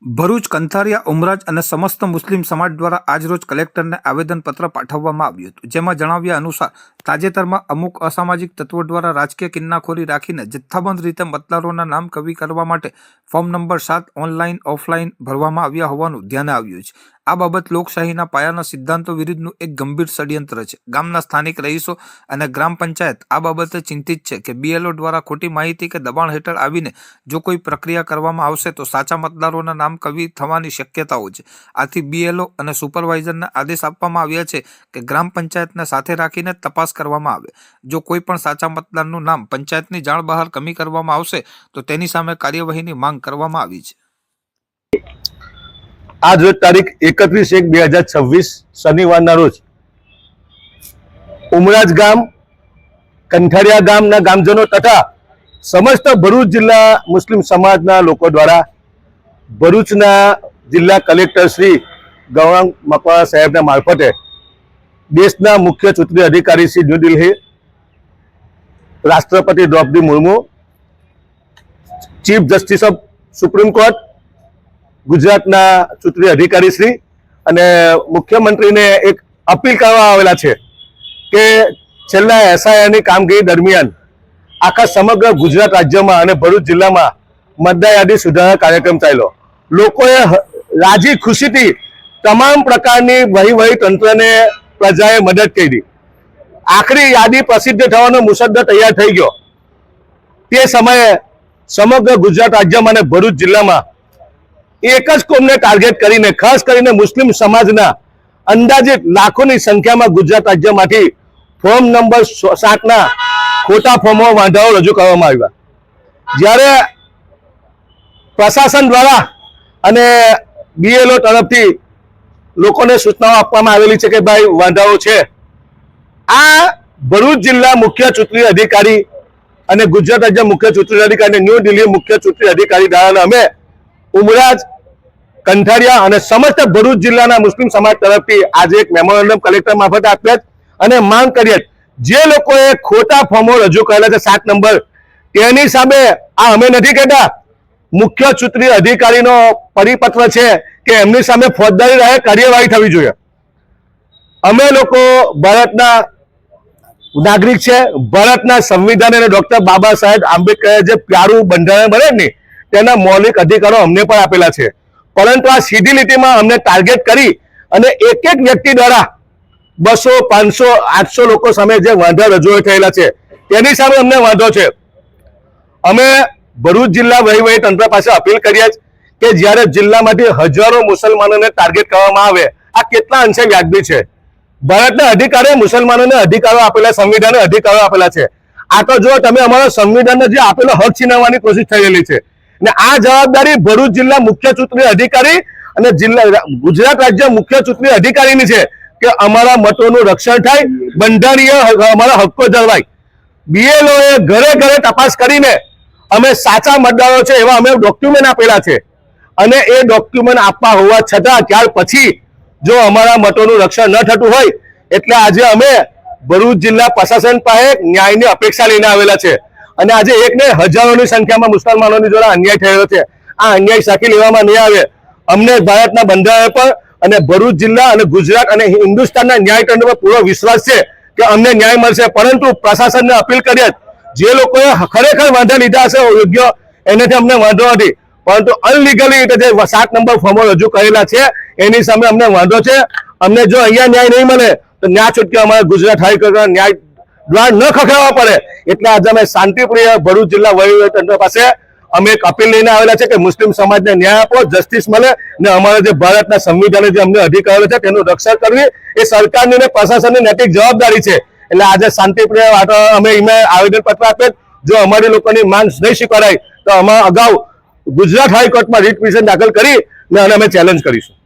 ભરૂચ, કંથારિયા, ઉમરાજ અને સમસ્ત મુસ્લિમ સમાજ દ્વારા આજરોજ કલેક્ટરને આવેદનપત્ર પાઠવવામાં આવ્યું હતું, જેમાં જણાવ્યા અનુસાર તાજેતરમાં અમુક અસામાજિક તત્વો દ્વારા રાજકીય કિન્નાખોરી રાખીને જથ્થાબંધ રીતે મતદારોના નામ કવી કરવા માટે ફોર્મ નંબર 7 ઓનલાઈન ઓફલાઈન ભરવામાં આવ્યા હોવાનું ધ્યાને આવ્યું છે। આ બાબત લોકશાહીના પાયાના સિદ્ધાંતો વિરુદ્ધનું એક ગંભીર ષડયંત્ર છે। ગામના સ્થાનિક રહીશો અને ગ્રામ પંચાયત આ બાબતે ચિંતિત છે કે બીએલઓ દ્વારા ખોટી માહિતી કે દબાણ હેઠળ આવીને જો કોઈ પ્રક્રિયા કરવામાં આવશે તો સાચા મતદારોના નામ કવી થવાની શક્યતાઓ છે। આથી બીએલઓ અને સુપરવાઇઝરને આદેશ આપવામાં આવ્યા છે કે ગ્રામ પંચાયતને સાથે રાખીને તપાસ કરવામાં આવે। જો કોઈ પણ સાચા મતદારનું નામ પંચાયતની જાણ બહાર કમી કરવામાં આવશે તો તેની સામે કાર્યવાહીની માંગ કરવામાં આવી છે। आज रोज तारीख 31/1/2026 शनिवार रोज उमराज गाम कंठारिया गामना गामजनों तथा समस्त भरूच जिल्ला मुस्लिम समाजना लोको द्वारा भरूचना जिल्ला कलेक्टर श्री गौरंग मकवाणा साहेबना मार्फते देशना मुख्य चूंटणी अधिकारी श्री न्यू दिल्ही राष्ट्रपति Draupadi Murmu chief justice of supreme court गुजरातना चूंटणी अधिकारी श्री अने मुख्यमंत्री ने एक अपील करवा आवेला छे के छेल्ला एसआईआर कामगीरी दरमियान आखा समग्र गुजरात राज्य में अने भरूच जिल्ला में मतदार यादी सुधारा कार्यक्रम चाल्यो। लोकोए राजी खुशी तमाम प्रकारनी वहीवटी तंत्र ने प्रजाए मदद करी। आखरी यादी प्रसिद्ध थवानो मुसद्दो तैयार थई गयो। ते समये समग्र गुजरात राज्य में भरूच जिल्ला में एक ज कोमने टार्गेट करीने खास करीने मुस्लिम समाजना अंदाजित लाखों संख्या में गुजरात राज्य में फॉर्म नंबर 7 ना खोटा फॉर्मो वांधाओ रजू करवामां आव्या। ज्यारे प्रशासन द्वारा अने बीएलओ तरफथी लोकोने सूचनाओ आपवामां आवेली छे के भाई वांधाओ छे। आ भरूच जिल्ला मुख्य चूंटणी अधिकारी अने गुजरात राज्य मुख्य चूंटणी अधिकारी न्यू दिल्ही मुख्य चूंटणी अधिकारी द्वारा अमे उमराज कंठारिया और समस्त भरूच जिल्लाना मुस्लिम समाज तरफथी आज एक मेमोरेंडम कलेक्टर मार्फत आप्या अने मांग करीए जे लोकोए खोटा फॉर्मो रजू करेला छे 7 नंबर तेनी सामे आ अमे नथी कहेता मुख्य चूंटणी अधिकारीनो परिपत्र छे के एमनी सामे फौजदारी राहे कार्यवाही थवी जोईए। अमे लोको भारतना नागरिक छे। भारतना संविधान अने डॉक्टर बाबा साहेब आंबेडकर जे प्यारू बंधारण बने ने तेना मौलिक अधिकारों अमने पण आपेला छे, परंतु आ सीधी लीटी में अमने टार्गेट करी अने एक एक व्यक्ति द्वारा 200, 500, 800 लोको सामे जे वांधा रजू थयेला छे तेनी सामे अमने वांधो छे। अमे भरूच जिल्ला वहीवटी तंत्र पासे अपील करीए के ज्यारे जिल्लामांथी हजारों मुसलमानोने टार्गेट करवामां आवे आ केटला अंशे व्याजबी छे। भारतना अधिकारे मुसलमानोने अधिकारो आपेला, संविधाने अधिकारो आपेला छे। आ तो जो तमे अमारा संविधानने जे आपेलो हक छीनवવાની कोशिश થઈ રહેલી છે ने आ जवाबदारी भरूच जिल्ला मुख्य चूंटणी अधिकारी અને जिल्ला गुजरात राज्य मुख्य चूंटणी अधिकारी छे के अमारा मतोनुं रक्षण थाय, बंधारणीय अमारा हक्को जळवाय। बीएलओ ए घरे घरे तपास करीने अमे साचा मतदारो छे एवा अमे डॉक्युमेंट आपेला छे अने ए डॉक्युमेंट आपवा होवा छतां त्यार पछी जो अमारा मतोनुं रक्षण न थतुं होय एटले आजे अमे भरूच जिल्ला प्रशासन पासे न्यायनी अपेक्षा लईने आवेला छे અને આજે એક ને હજારોની સંખ્યામાં મુસલમાનોની દ્વારા અન્યાય થયો છે। આ અન્યાય સાખી લેવામાં નહીં આવે। અમને ભારતના બંધારણ પર અને ભરૂચ જિલ્લા અને ગુજરાત અને હિન્દુસ્તાનના ન્યાયતંત્ર પર પૂરો વિશ્વાસ છે કે અમને ન્યાય મળશે, પરંતુ પ્રશાસનને અપીલ કરીએ જે લોકોએ ખરેખર વાંધા લીધા હશે યોગ્ય એનાથી અમને વાંધો નથી, પરંતુ અનલીગલી રીતે જે 7 નંબર ફોર્મો રજૂ કરેલા છે એની સામે અમને વાંધો છે। અમને જો અહીંયા ન્યાય નહીં મળે તો ન્યાય છૂટકે અમારા ગુજરાત હાઈકોર્ટના ન્યાય द्वार न खखड़वा पड़े એટલે आज અમે શાંતિપ્રિય ભરૂચ જિલ્લા વહીવટી તંત્ર પાસે અમે એક અપીલ લઈને આવેલા છે કે મુસ્લિમ સમાજને ન્યાય આપો, જસ્ટિસ મળે ને અમારા જે ભારતના સંવિધાને જે અમને અધિકારો છે તેનું રક્ષણ કરવી એ સરકારની અને પ્રશાસનની નૈતિક જવાબદારી છે। એટલે આજે શાંતિપ્રિય અમે એમાં આવેદનપત્ર આપે જો અમારી લોકોની માંગ નહીં સ્વીકારાય તો અમે અગાઉ ગુજરાત હાઈકોર્ટમાં રીટ પિટિશન દાખલ કરી અને અમે ચેલેન્જ કરીશું।